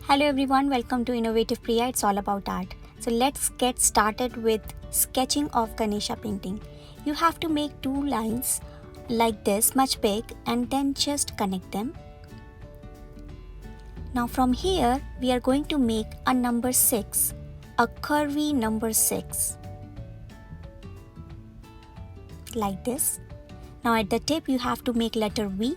Hello everyone, welcome to Innovative Priya. It's all about art. So let's get started with sketching of Ganesha painting. You have to make two lines like this, much big, and then just connect them. Now from here, we are going to make a number 6, a curvy number 6. Like this. Now at the tip, you have to make letter V.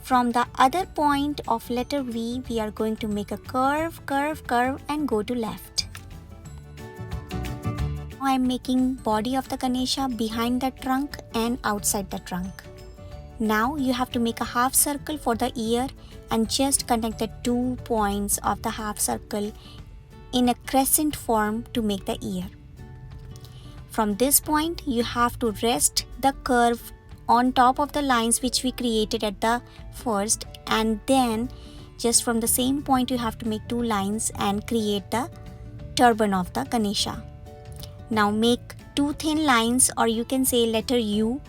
From the other point of letter V, we are going to make a curve and go to left. Now I am making body of the Ganesha behind the trunk and outside the trunk. Now you have to make a half circle for the ear and just connect the 2 points of the half circle in a crescent form to make the ear. From this point, you have to rest the curve on top of the lines which we created at the first, and then just from the same point you have to make 2 lines and create the turban of the Ganesha. Now make 2 thin lines, or you can say letter U,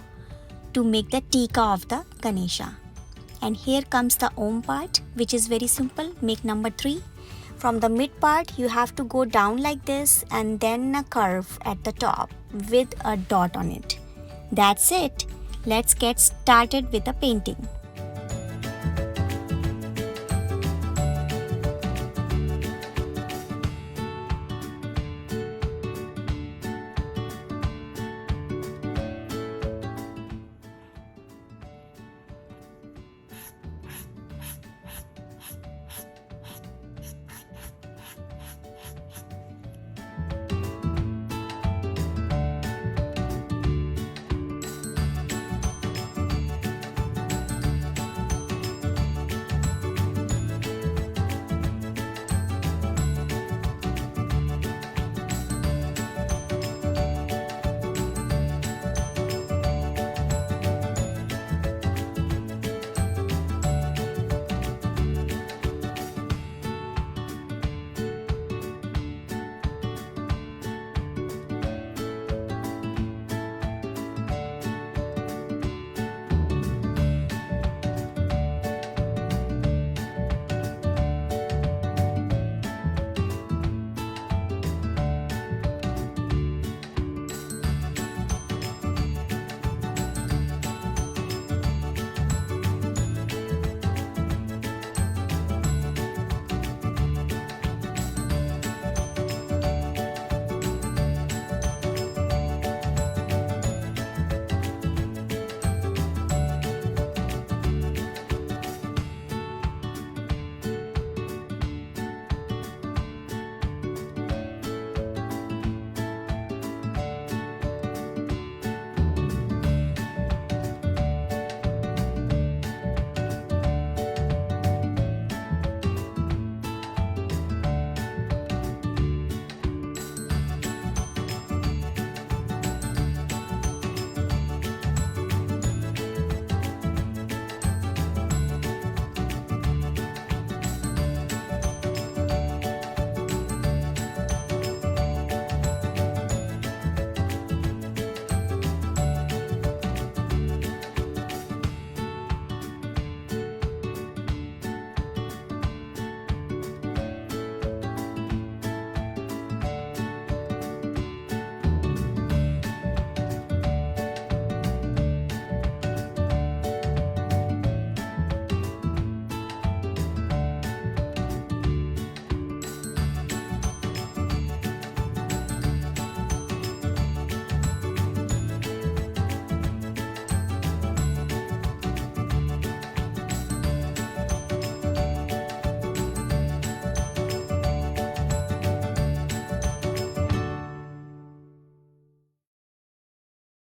to make the tika of the Ganesha. And here comes the Om part, which is very simple. Make number 3. From the mid part you have to go down like this and then a curve at the top with a dot on it. That's it. Let's get started with the painting.